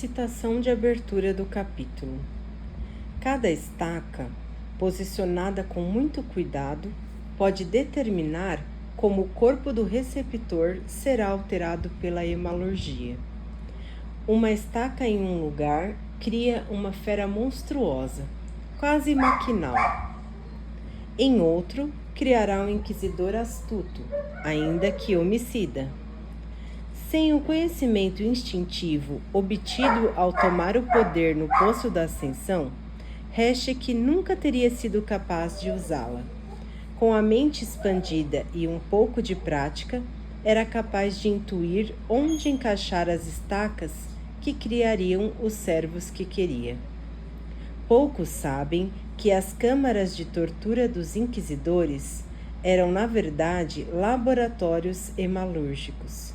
citação de abertura do capítulo. Cada estaca, posicionada com muito cuidado, pode determinar como o corpo do receptor será alterado pela hemalurgia. Uma estaca em um lugar cria uma fera monstruosa, quase maquinal. Em outro, criará um inquisidor astuto, ainda que homicida. Sem o conhecimento instintivo obtido ao tomar o poder no poço da ascensão, Heschek nunca teria sido capaz de usá-la. Com a mente expandida e um pouco de prática, era capaz de intuir onde encaixar as estacas que criariam os servos que queria. Poucos sabem que as câmaras de tortura dos inquisidores eram, na verdade, laboratórios hemalúrgicos.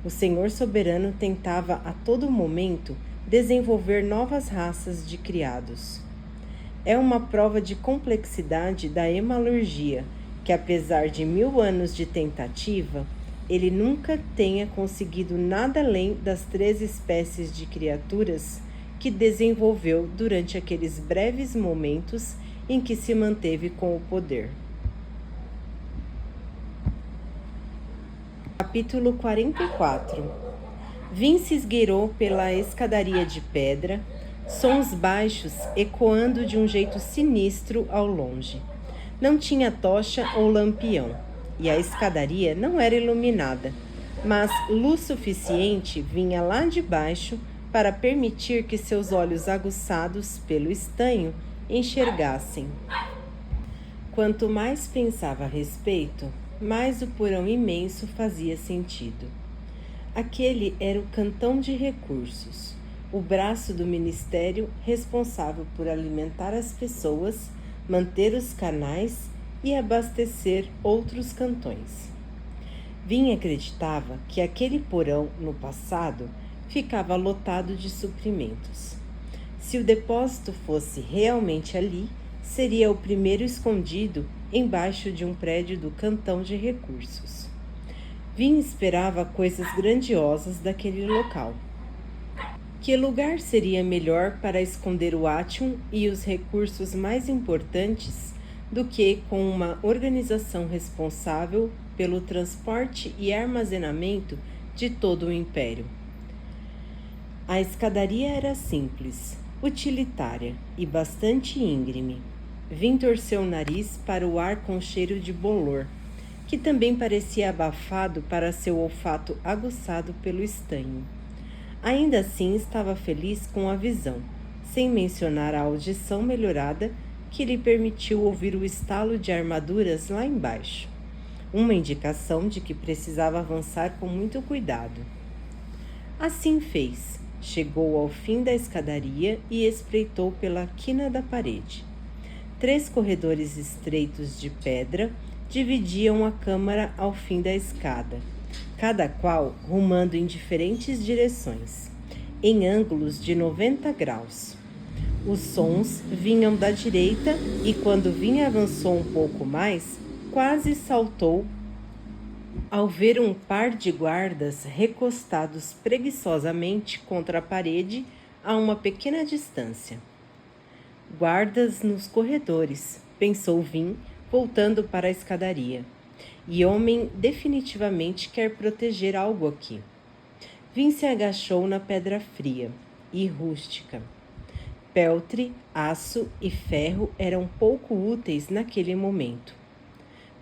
O Senhor Soberano tentava a todo momento desenvolver novas raças de criados. É uma prova de complexidade da hemalurgia que, apesar de 1000 anos de tentativa, ele nunca tenha conseguido nada além das 3 espécies de criaturas que desenvolveu durante aqueles breves momentos em que se manteve com o poder. Capítulo 44. Vin se esgueirou pela escadaria de pedra, sons baixos ecoando de um jeito sinistro ao longe. Não tinha tocha ou lampião, e a escadaria não era iluminada, mas luz suficiente vinha lá de baixo para permitir que seus olhos aguçados pelo estanho enxergassem. Quanto mais pensava a respeito, mais o porão imenso fazia sentido. Aquele era o cantão de recursos, o braço do ministério responsável por alimentar as pessoas, manter os canais e abastecer outros cantões. Vin acreditava que aquele porão, no passado, ficava lotado de suprimentos. Se o depósito fosse realmente ali, seria o primeiro escondido embaixo de um prédio do cantão de recursos. Vin esperava coisas grandiosas daquele local. Que lugar seria melhor para esconder o Atium e os recursos mais importantes do que com uma organização responsável pelo transporte e armazenamento de todo o império? A escadaria era simples, utilitária e bastante íngreme. Vin torceu o nariz para o ar com cheiro de bolor, que também parecia abafado para seu olfato aguçado pelo estanho. Ainda assim estava feliz com a visão, sem mencionar a audição melhorada que lhe permitiu ouvir o estalo de armaduras lá embaixo, uma indicação de que precisava avançar com muito cuidado. Assim fez, chegou ao fim da escadaria e espreitou pela quina da parede. 3 corredores estreitos de pedra dividiam a câmara ao fim da escada, cada qual rumando em diferentes direções, em ângulos de 90 graus. Os sons vinham da direita e, quando Vin avançou um pouco mais, quase saltou ao ver um par de guardas recostados preguiçosamente contra a parede a uma pequena distância. Guardas nos corredores, pensou Vin, voltando para a escadaria. E homem definitivamente quer proteger algo aqui. Vin se agachou na pedra fria e rústica. Peltre, aço e ferro eram pouco úteis naquele momento.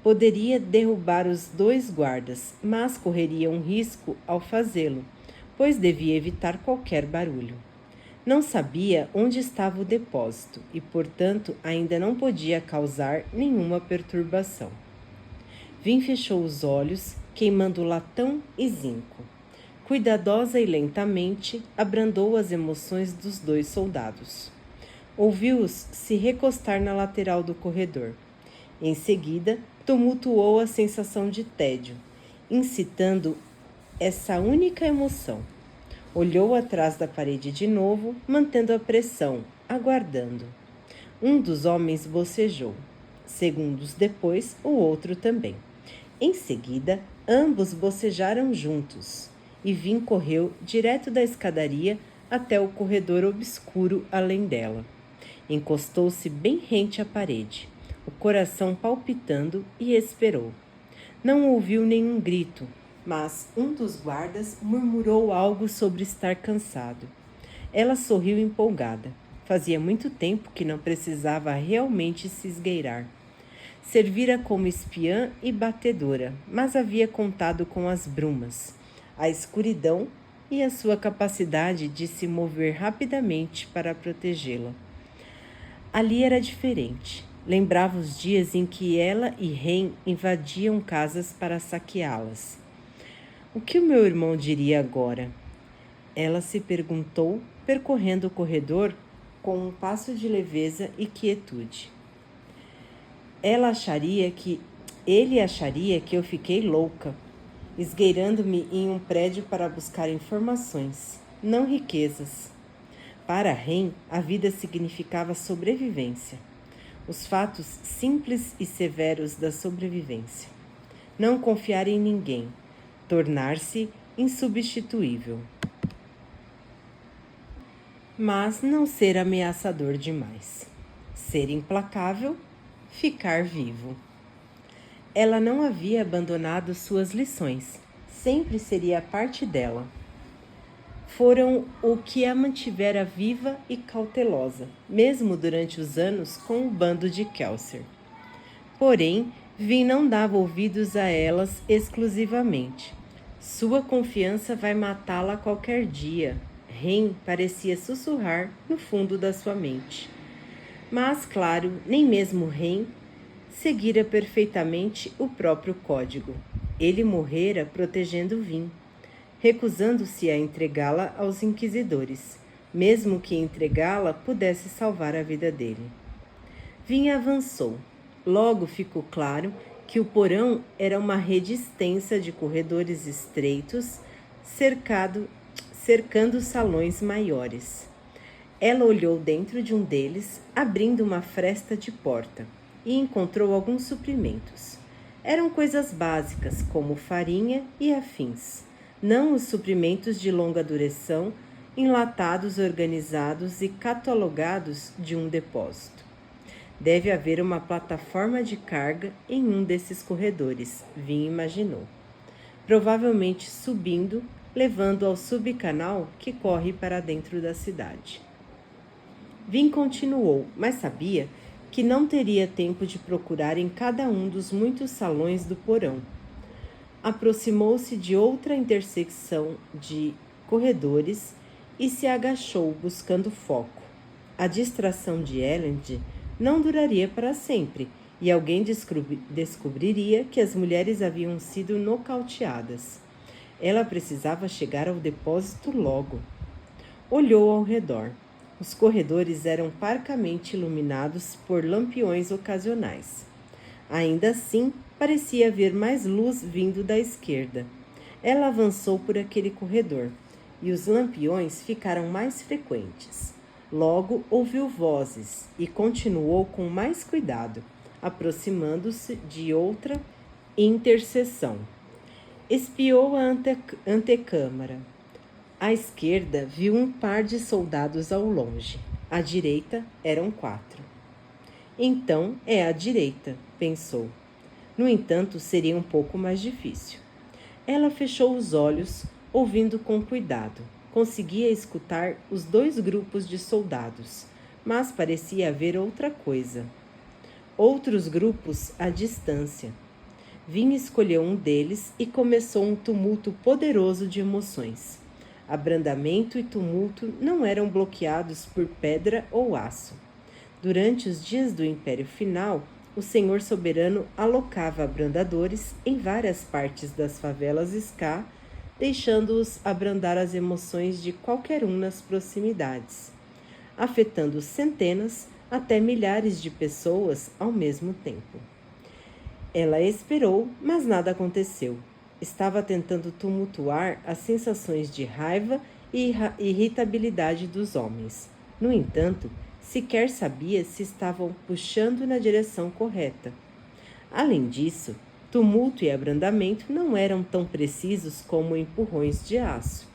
Poderia derrubar os 2 guardas, mas correria um risco ao fazê-lo, pois devia evitar qualquer barulho. Não sabia onde estava o depósito e, portanto, ainda não podia causar nenhuma perturbação. Vin fechou os olhos, queimando latão e zinco. Cuidadosa e lentamente, abrandou as emoções dos 2 soldados. Ouviu-os se recostar na lateral do corredor. Em seguida, tumultuou a sensação de tédio, incitando essa única emoção. Olhou atrás da parede de novo, mantendo a pressão, aguardando. Um dos homens bocejou. Segundos depois, o outro também. Em seguida, ambos bocejaram juntos, e Vin correu direto da escadaria até o corredor obscuro além dela. Encostou-se bem rente à parede, o coração palpitando, e esperou. Não ouviu nenhum grito, mas um dos guardas murmurou algo sobre estar cansado. Ela sorriu empolgada. Fazia muito tempo que não precisava realmente se esgueirar. Servira como espiã e batedora, mas havia contado com as brumas, a escuridão e a sua capacidade de se mover rapidamente para protegê-la. Ali era diferente. Lembrava os dias em que ela e Ren invadiam casas para saqueá-las. O que o meu irmão diria agora? Ela se perguntou, percorrendo o corredor com um passo de leveza e quietude. Ele acharia que eu fiquei louca, esgueirando-me em um prédio para buscar informações, não riquezas. Para Ren, a vida significava sobrevivência. Os fatos simples e severos da sobrevivência. Não confiar em ninguém. Tornar-se insubstituível. Mas não ser ameaçador demais. Ser implacável, ficar vivo. Ela não havia abandonado suas lições. Sempre seria parte dela. Foram o que a mantivera viva e cautelosa, mesmo durante os anos com o bando de Kelsier. Porém, Vin não dava ouvidos a elas exclusivamente. Sua confiança vai matá-la qualquer dia. Ren parecia sussurrar no fundo da sua mente. Mas, claro, nem mesmo Ren seguira perfeitamente o próprio código. Ele morrera protegendo Vin, recusando-se a entregá-la aos inquisidores, mesmo que entregá-la pudesse salvar a vida dele. Vin avançou. Logo ficou claro que o porão era uma rede extensa de corredores estreitos, cercando salões maiores. Ela olhou dentro de um deles, abrindo uma fresta de porta, e encontrou alguns suprimentos. Eram coisas básicas, como farinha e afins, não os suprimentos de longa duração, enlatados, organizados e catalogados de um depósito. Deve haver uma plataforma de carga em um desses corredores, Vin imaginou. Provavelmente subindo, levando ao subcanal que corre para dentro da cidade. Vin continuou, mas sabia que não teria tempo de procurar em cada um dos muitos salões do porão. Aproximou-se de outra intersecção de corredores e se agachou, buscando foco. A distração de Elend não duraria para sempre, e alguém descobriria que as mulheres haviam sido nocauteadas. Ela precisava chegar ao depósito logo. Olhou ao redor. Os corredores eram parcamente iluminados por lampiões ocasionais. Ainda assim, parecia haver mais luz vindo da esquerda. Ela avançou por aquele corredor, e os lampiões ficaram mais frequentes. Logo ouviu vozes e continuou com mais cuidado, aproximando-se de outra interseção. Espiou a antecâmara. À esquerda viu um par de soldados ao longe. À direita eram 4. Então é à direita, pensou. No entanto, seria um pouco mais difícil. Ela fechou os olhos, ouvindo com cuidado. Conseguia escutar os 2 grupos de soldados, mas parecia haver outra coisa. Outros grupos à distância. Vin escolheu um deles e começou um tumulto poderoso de emoções. Abrandamento e tumulto não eram bloqueados por pedra ou aço. Durante os dias do Império Final, o Senhor Soberano alocava abrandadores em várias partes das favelas Ska, deixando-os abrandar as emoções de qualquer um nas proximidades, afetando centenas até milhares de pessoas ao mesmo tempo. Ela esperou, mas nada aconteceu. Estava tentando tumultuar as sensações de raiva e irritabilidade dos homens. No entanto, sequer sabia se estavam puxando na direção correta. Além disso, tumulto e abrandamento não eram tão precisos como empurrões de aço.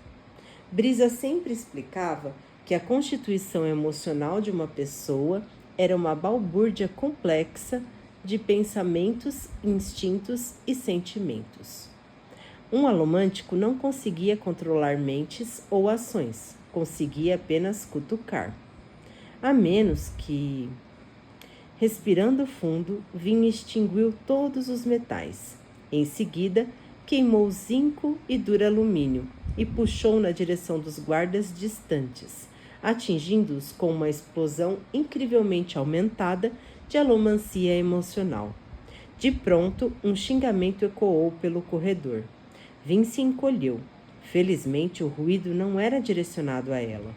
Brisa sempre explicava que a constituição emocional de uma pessoa era uma balbúrdia complexa de pensamentos, instintos e sentimentos. Um alomântico não conseguia controlar mentes ou ações, conseguia apenas cutucar. A menos que, respirando fundo, Vin extinguiu todos os metais. Em seguida, queimou zinco e duralumínio e puxou na direção dos guardas distantes, atingindo-os com uma explosão incrivelmente aumentada de alomancia emocional. De pronto, um xingamento ecoou pelo corredor. Vin se encolheu. Felizmente, o ruído não era direcionado a ela.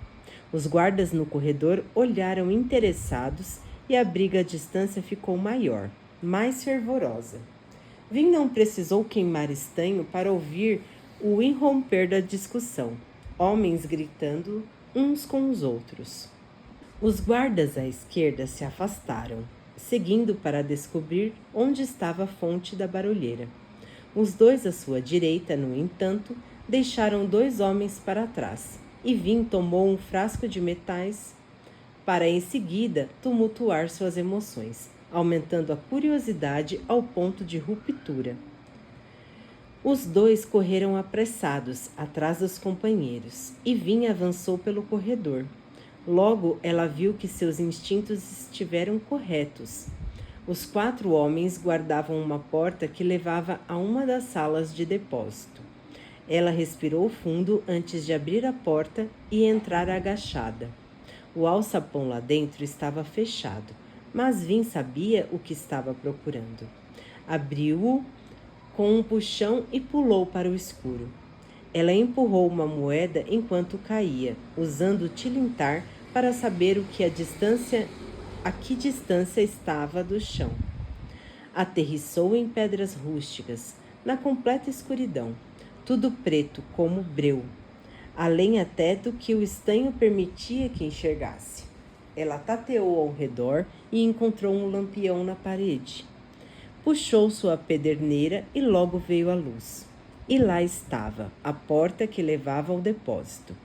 Os guardas no corredor olharam interessados e a briga à distância ficou maior, mais fervorosa. Vin não precisou queimar estanho para ouvir o irromper da discussão, homens gritando uns com os outros. Os guardas à esquerda se afastaram, seguindo para descobrir onde estava a fonte da barulheira. Os dois à sua direita, no entanto, deixaram 2 homens para trás, e Vin tomou um frasco de metais para em seguida tumultuar suas emoções, aumentando a curiosidade ao ponto de ruptura. Os 2 correram apressados atrás dos companheiros, e Vin avançou pelo corredor. Logo, ela viu que seus instintos estiveram corretos. Os 4 homens guardavam uma porta que levava a uma das salas de depósito. Ela respirou fundo antes de abrir a porta e entrar agachada. O alçapão lá dentro estava fechado, mas Vin sabia o que estava procurando. Abriu-o com um puxão e pulou para o escuro. Ela empurrou uma moeda enquanto caía, usando o tilintar para saber a que distância estava do chão. Aterrissou em pedras rústicas, na completa escuridão, tudo preto como breu, além até do que o estanho permitia que enxergasse. Ela tateou ao redor e encontrou um lampião na parede. Puxou sua pederneira e logo veio a luz. E lá estava, a porta que levava ao depósito.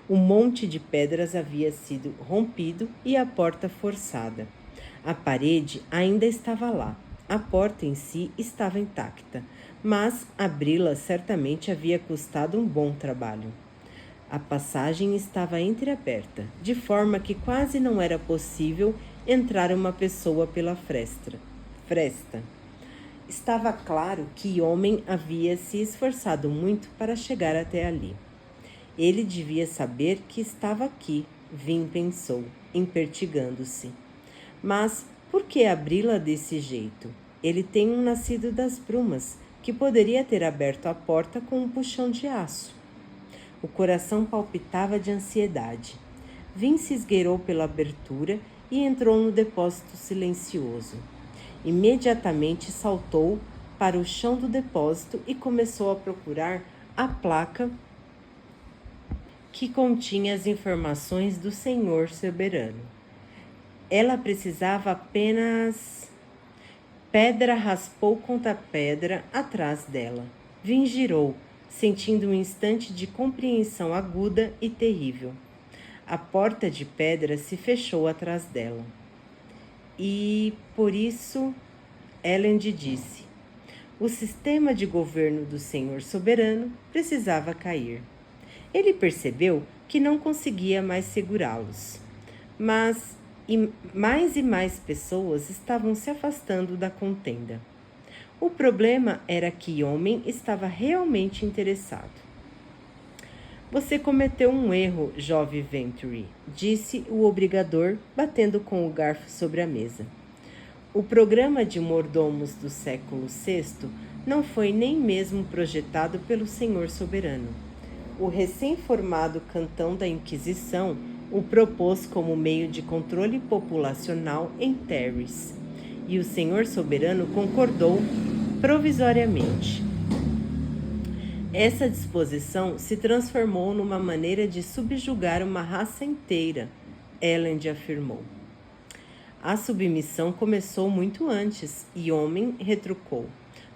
Um monte de pedras havia sido rompido e a porta forçada. A parede ainda estava lá. A porta em si estava intacta, mas abri-la certamente havia custado um bom trabalho. A passagem estava entreaberta, de forma que quase não era possível entrar uma pessoa pela fresta. Estava claro que homem havia se esforçado muito para chegar até ali. Ele devia saber que estava aqui, Vin pensou, impertigando-se. Mas por que abri-la desse jeito? Ele tem um nascido das brumas, que poderia ter aberto a porta com um puxão de aço. O coração palpitava de ansiedade. Vin se esgueirou pela abertura e entrou no depósito silencioso. Imediatamente saltou para o chão do depósito e começou a procurar a placa que continha as informações do Senhor soberano. Ela precisava apenas... Pedra raspou contra pedra atrás dela. Vin girou, sentindo um instante de compreensão aguda e terrível. A porta de pedra se fechou atrás dela. E, por isso, Elend disse, o sistema de governo do Senhor soberano precisava cair. Ele percebeu que não conseguia mais segurá-los, mas mais e mais pessoas estavam se afastando da contenda. O problema era que homem estava realmente interessado. Você cometeu um erro, jovem Venturi, disse o obrigador, batendo com o garfo sobre a mesa. O programa de mordomos do século VI não foi nem mesmo projetado pelo Senhor soberano. O recém-formado cantão da Inquisição o propôs como meio de controle populacional em Terris, e o Senhor soberano concordou provisoriamente. Essa disposição se transformou numa maneira de subjugar uma raça inteira, Elend afirmou. A submissão começou muito antes, e Homem retrucou.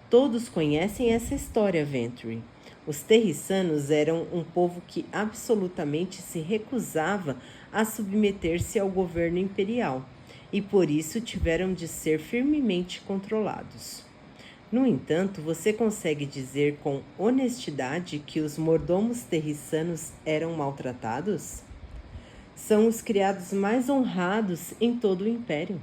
Todos conhecem essa história, Venturi. Os terriçanos eram um povo que absolutamente se recusava a submeter-se ao governo imperial e por isso tiveram de ser firmemente controlados. No entanto, você consegue dizer com honestidade que os mordomos terriçanos eram maltratados? São os criados mais honrados em todo o império.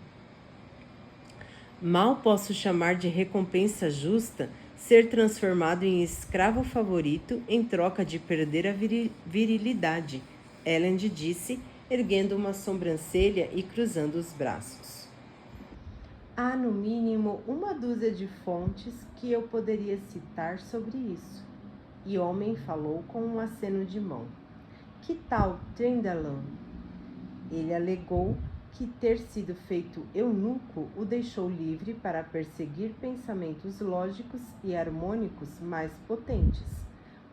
Mal posso chamar de recompensa justa ser transformado em escravo favorito em troca de perder a virilidade, Elend disse, erguendo uma sobrancelha e cruzando os braços. Há no mínimo uma dúzia de fontes que eu poderia citar sobre isso. E o homem falou com um aceno de mão. Que tal Trendalan? Ele alegou que ter sido feito eunuco o deixou livre para perseguir pensamentos lógicos e harmônicos mais potentes,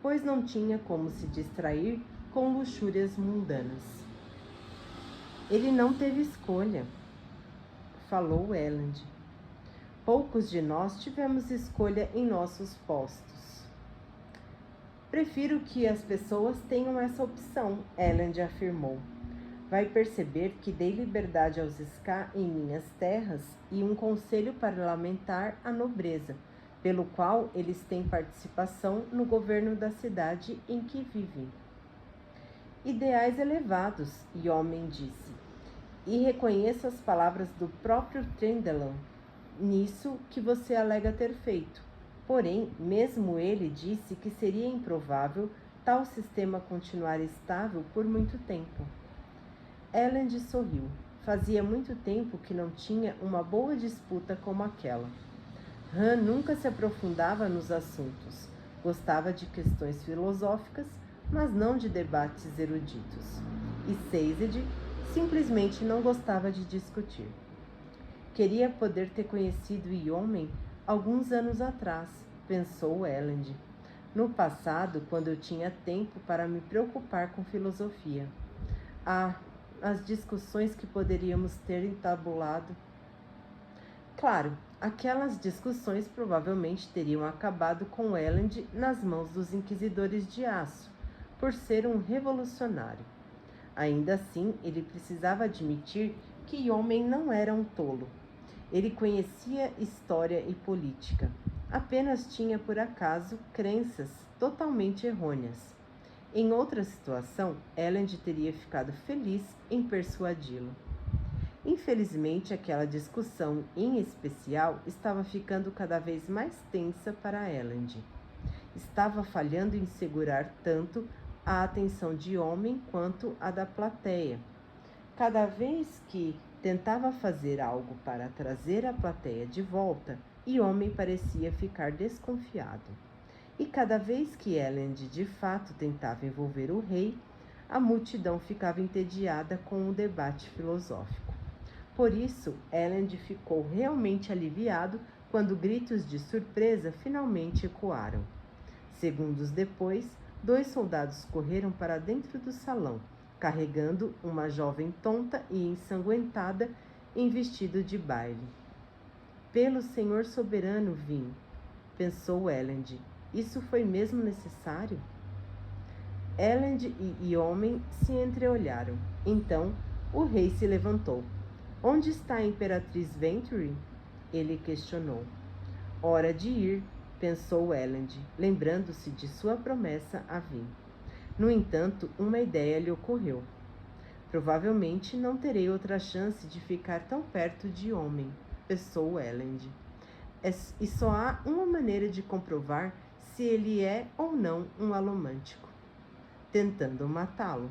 pois não tinha como se distrair com luxúrias mundanas. Ele não teve escolha, falou Elend. Poucos de nós tivemos escolha em nossos postos. Prefiro que as pessoas tenham essa opção, Elend afirmou. Vai perceber que dei liberdade aos Ska em minhas terras e um conselho parlamentar à nobreza, pelo qual eles têm participação no governo da cidade em que vivem. Ideais elevados, Yomen disse, e reconheço as palavras do próprio Trendalan nisso que você alega ter feito. Porém, mesmo ele disse que seria improvável tal sistema continuar estável por muito tempo. Elend sorriu. Fazia muito tempo que não tinha uma boa disputa como aquela. Han nunca se aprofundava nos assuntos. Gostava de questões filosóficas, mas não de debates eruditos. E Sazed simplesmente não gostava de discutir. Queria poder ter conhecido Yomen alguns anos atrás, pensou Elend. No passado, quando eu tinha tempo para me preocupar com filosofia. As discussões que poderíamos ter entabulado. Claro, aquelas discussões provavelmente teriam acabado com Elend nas mãos dos inquisidores de aço, por ser um revolucionário. Ainda assim, ele precisava admitir que Yomen não era um tolo. Ele conhecia história e política. Apenas tinha, por acaso, crenças totalmente errôneas. Em outra situação, Elend teria ficado feliz em persuadi-lo. Infelizmente, aquela discussão, em especial, estava ficando cada vez mais tensa para Elend. Estava falhando em segurar tanto a atenção de Yomen quanto a da plateia. Cada vez que tentava fazer algo para trazer a plateia de volta, Yomen parecia ficar desconfiado. E cada vez que Elend de fato tentava envolver o rei, a multidão ficava entediada com o debate filosófico. Por isso, Elend ficou realmente aliviado quando gritos de surpresa finalmente ecoaram. Segundos depois, 2 soldados correram para dentro do salão, carregando uma jovem tonta e ensanguentada em vestido de baile. Pelo Senhor soberano vim, pensou Elend. Isso foi mesmo necessário? Elend e Yomen se entreolharam. Então, o rei se levantou. Onde está a Imperatriz Ventrue? Ele questionou. Hora de ir, pensou Elend, lembrando-se de sua promessa a Vin. No entanto, uma ideia lhe ocorreu. Provavelmente não terei outra chance de ficar tão perto de Yomen, pensou Elend. E só há uma maneira de comprovar se ele é ou não um alomântico. Tentando matá-lo.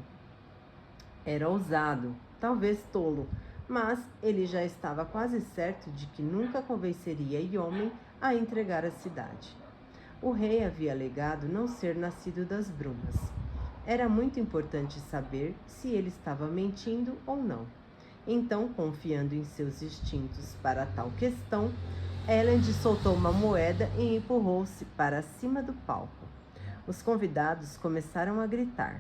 Era ousado, talvez tolo, mas ele já estava quase certo de que nunca convenceria Yomen a entregar a cidade. O rei havia alegado não ser nascido das brumas. Era muito importante saber se ele estava mentindo ou não. Então, confiando em seus instintos para tal questão, Elend soltou uma moeda e empurrou-se para cima do palco. Os convidados começaram a gritar,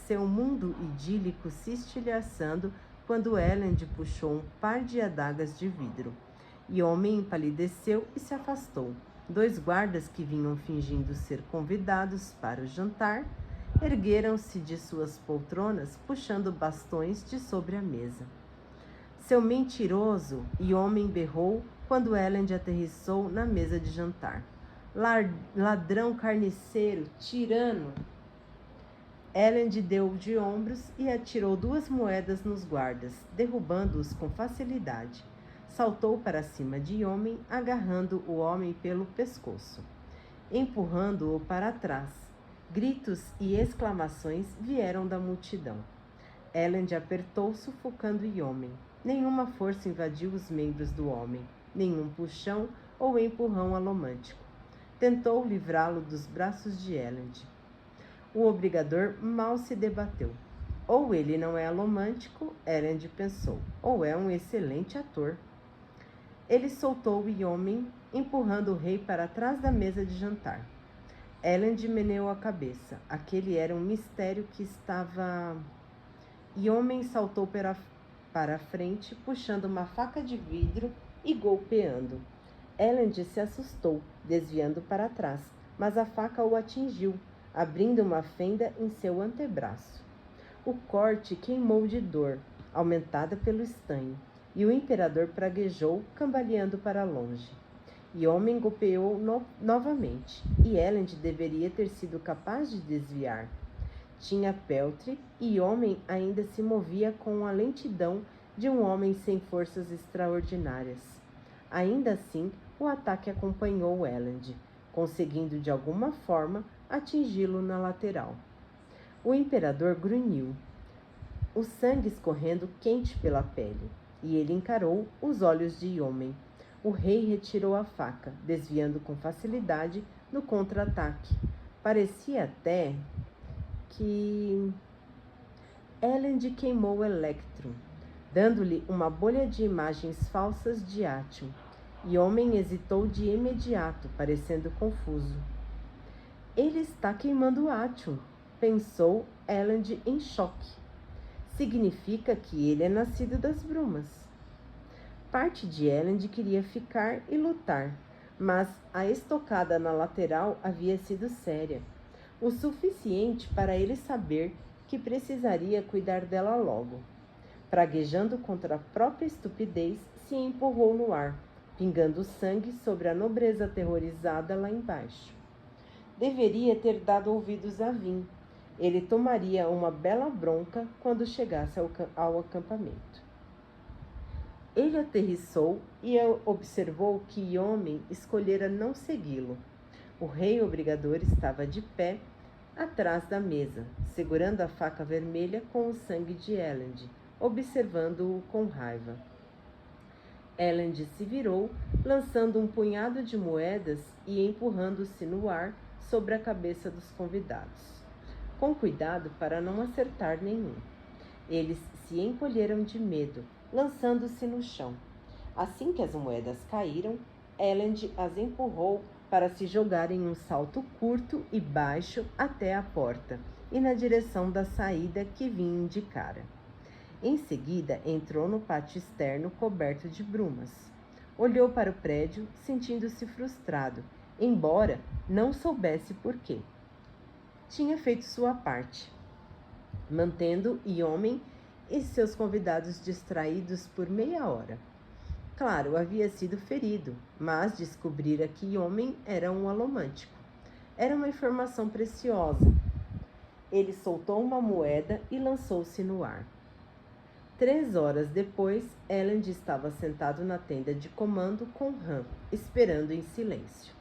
seu mundo idílico se estilhaçando quando Elend puxou um par de adagas de vidro. Yomen empalideceu e se afastou. 2 guardas que vinham fingindo ser convidados para o jantar ergueram-se de suas poltronas, puxando bastões de sobre a mesa. Seu mentiroso e homem berrou quando Elend aterrissou na mesa de jantar. Ladrão, carniceiro, tirano! Elend deu de ombros e atirou 2 moedas nos guardas, derrubando-os com facilidade. Saltou para cima de homem, agarrando o homem pelo pescoço, empurrando-o para trás. Gritos e exclamações vieram da multidão. Elend apertou, sufocando Yomen. Nenhuma força invadiu os membros do homem, nenhum puxão ou empurrão alomântico. Tentou livrá-lo dos braços de Elend. O obrigador mal se debateu. Ou ele não é alomântico, Elend pensou, ou é um excelente ator. Ele soltou Yomen, empurrando o rei para trás da mesa de jantar. Elend meneou a cabeça. Aquele era um mistério que estava... Yomen saltou para a frente, puxando uma faca de vidro e golpeando. Elend se assustou, desviando para trás, mas a faca o atingiu, abrindo uma fenda em seu antebraço. O corte queimou de dor, aumentada pelo estanho, e o imperador praguejou, cambaleando para longe. Yomen golpeou novamente, e Elend deveria ter sido capaz de desviar. Tinha peltre, e Yomen ainda se movia com a lentidão de um homem sem forças extraordinárias. Ainda assim, o ataque acompanhou Elend, conseguindo de alguma forma atingi-lo na lateral. O imperador grunhiu, o sangue escorrendo quente pela pele, e ele encarou os olhos de Yomen. O rei retirou a faca, desviando com facilidade no contra-ataque. Parecia até que Elend queimou Electro, dando-lhe uma bolha de imagens falsas de Atium. Yomen hesitou de imediato, parecendo confuso. Ele está queimando Atium, pensou Elend em choque. Significa que ele é nascido das brumas. Parte de Elend queria ficar e lutar, mas a estocada na lateral havia sido séria, o suficiente para ele saber que precisaria cuidar dela logo. Praguejando contra a própria estupidez, se empurrou no ar, pingando sangue sobre a nobreza aterrorizada lá embaixo. Deveria ter dado ouvidos a Vin. Ele tomaria uma bela bronca quando chegasse ao acampamento. Ele aterrissou e observou que Yomen escolhera não segui-lo. O rei obrigador estava de pé atrás da mesa, segurando a faca vermelha com o sangue de Elend, observando-o com raiva. Elend se virou, lançando um punhado de moedas e empurrando-se no ar sobre a cabeça dos convidados, com cuidado para não acertar nenhum. Eles se encolheram de medo, lançando-se no chão. Assim que as moedas caíram, Elend as empurrou para se jogar em um salto curto e baixo até a porta e na direção da saída que Vin indicara. Em seguida, entrou no pátio externo coberto de brumas. Olhou para o prédio, sentindo-se frustrado, embora não soubesse por quê. Tinha feito sua parte, mantendo Yomen e seus convidados distraídos por meia hora. Claro, havia sido ferido, mas descobrira que Yomen era um alomântico. Era uma informação preciosa. Ele soltou uma moeda e lançou-se no ar. 3 horas depois, Elend estava sentado na tenda de comando com Han, esperando em silêncio.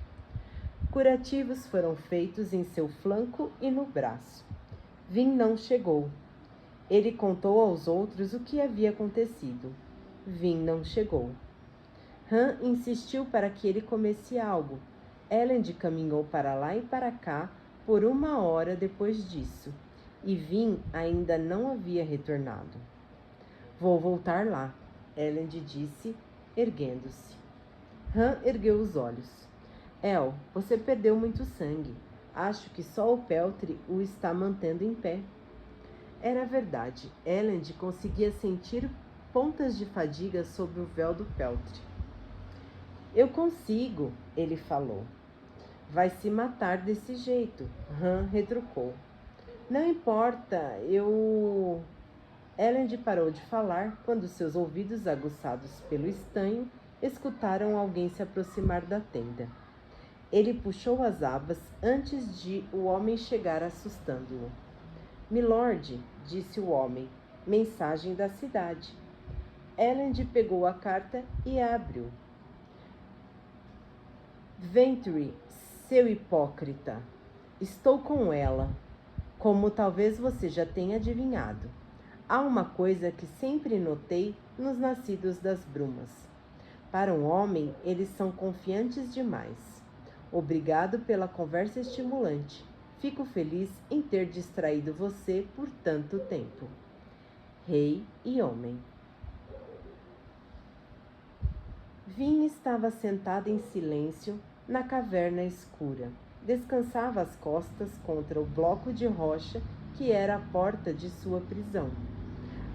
Curativos foram feitos em seu flanco e no braço. Vin não chegou. Ele contou aos outros o que havia acontecido. Vin não chegou. Han insistiu para que ele comesse algo. Elend caminhou para lá e para cá por 1 hora depois disso, e Vin ainda não havia retornado. Vou voltar lá, Elend disse, erguendo-se. Han ergueu os olhos. El, você perdeu muito sangue. Acho que só o peltre o está mantendo em pé. Era verdade. Elend conseguia sentir pontas de fadiga sobre o véu do peltre. Eu consigo, ele falou. Vai se matar desse jeito, Han retrucou. Não importa, eu... Elend parou de falar quando seus ouvidos aguçados pelo estanho escutaram alguém se aproximar da tenda. Ele puxou as abas antes de o homem chegar, assustando-o. Milord, disse o homem, mensagem da cidade. Elend pegou a carta e a abriu. Venturi, seu hipócrita, estou com ela. Como talvez você já tenha adivinhado, há uma coisa que sempre notei nos nascidos das brumas. Para um homem, eles são confiantes demais. Obrigado pela conversa estimulante. Fico feliz em ter distraído você por tanto tempo. Rei e homem. Vin estava sentada em silêncio na caverna escura. Descansava as costas contra o bloco de rocha que era a porta de sua prisão.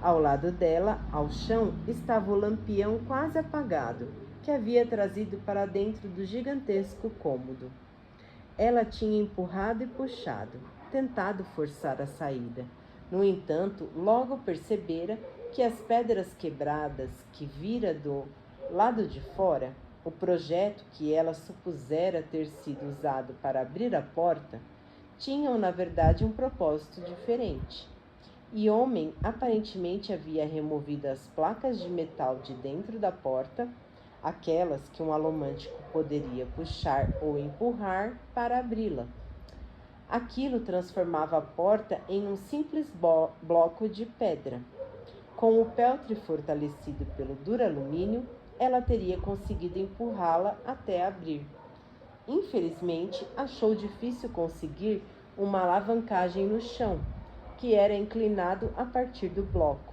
Ao lado dela, ao chão, estava o lampião quase apagado, que havia trazido para dentro do gigantesco cômodo. Ela tinha empurrado e puxado, tentado forçar a saída. No entanto, logo percebera que as pedras quebradas que vira do lado de fora, o projeto que ela supusera ter sido usado para abrir a porta, tinham na verdade um propósito diferente. E homem aparentemente havia removido as placas de metal de dentro da porta, aquelas que um alomântico poderia puxar ou empurrar para abri-la. Aquilo transformava a porta em um simples bloco de pedra. Com o peltre fortalecido pelo duralumínio, ela teria conseguido empurrá-la até abrir. Infelizmente, achou difícil conseguir uma alavancagem no chão, que era inclinado a partir do bloco.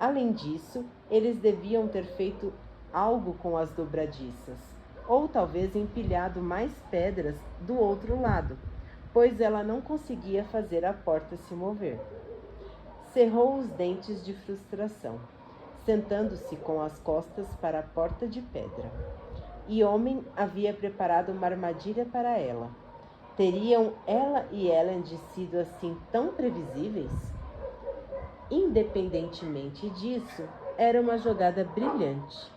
Além disso, eles deviam ter feito algo com as dobradiças, ou talvez empilhado mais pedras do outro lado, pois ela não conseguia fazer a porta se mover. Cerrou os dentes de frustração, sentando-se com as costas para a porta de pedra. E homem havia preparado uma armadilha para ela. Teriam ela e Elend sido assim tão previsíveis? Independentemente disso, era uma jogada brilhante.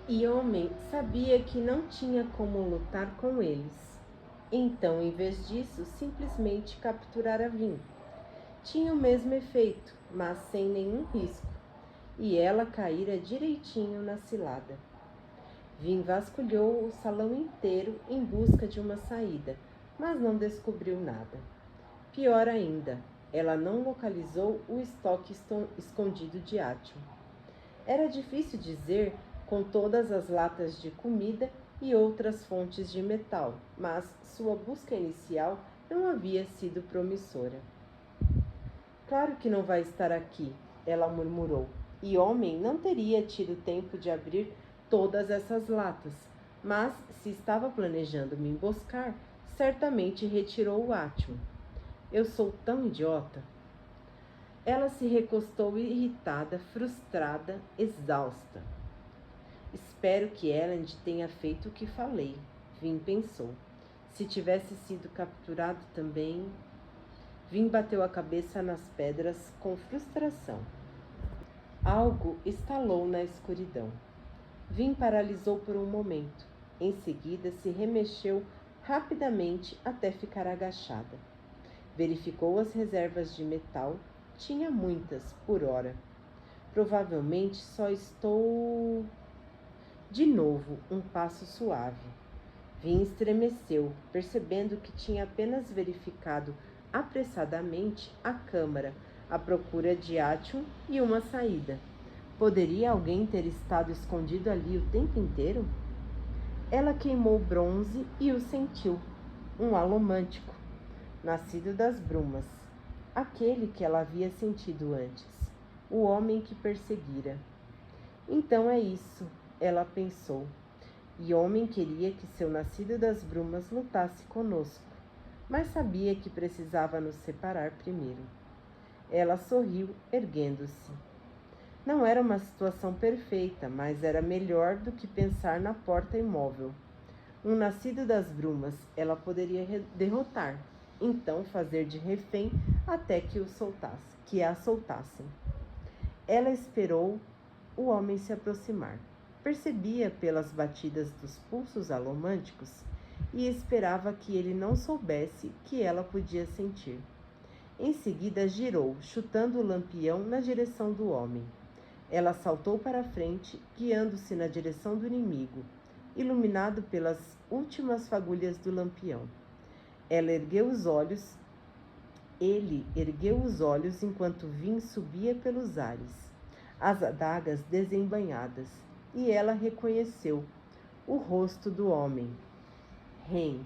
E homem sabia que não tinha como lutar com eles. Então, em vez disso, simplesmente capturara Vin. Tinha o mesmo efeito, mas sem nenhum risco, e ela caíra direitinho na cilada. Vin vasculhou o salão inteiro em busca de uma saída, mas não descobriu nada. Pior ainda, ela não localizou o estoque escondido de Átio. Era difícil dizer com todas as latas de comida e outras fontes de metal, mas sua busca inicial não havia sido promissora. Claro que não vai estar aqui, ela murmurou, e homem não teria tido tempo de abrir todas essas latas, mas se estava planejando me emboscar, certamente retirou o Átio. Eu sou tão idiota. Ela se recostou irritada, frustrada, exausta. Espero que Elend tenha feito o que falei, Vin pensou. Se tivesse sido capturado também... Vin bateu a cabeça nas pedras com frustração. Algo estalou na escuridão. Vin paralisou por um momento. Em seguida, se remexeu rapidamente até ficar agachada. Verificou as reservas de metal. Tinha muitas, por hora. Provavelmente só estou... De novo, um passo suave. Vin estremeceu, percebendo que tinha apenas verificado apressadamente a câmara, à procura de Átio e uma saída. Poderia alguém ter estado escondido ali o tempo inteiro? Ela queimou bronze e o sentiu. Um alomântico, nascido das brumas. Aquele que ela havia sentido antes. O homem que perseguira. Então é isso, ela pensou. E homem queria que seu nascido das brumas lutasse conosco, mas sabia que precisava nos separar primeiro. Ela sorriu, erguendo-se. Não era uma situação perfeita, mas era melhor do que pensar na porta imóvel. Um nascido das brumas ela poderia derrotar, então fazer de refém até que a soltassem. Ela esperou o homem se aproximar. Percebia pelas batidas dos pulsos alomânticos e esperava que ele não soubesse que ela podia sentir. Em seguida girou, chutando o lampião na direção do homem. Ela saltou para a frente, guiando-se na direção do inimigo, iluminado pelas últimas fagulhas do lampião. Ele ergueu os olhos enquanto Vin subia pelos ares, as adagas desembainhadas, e ela reconheceu o rosto do homem. Ren,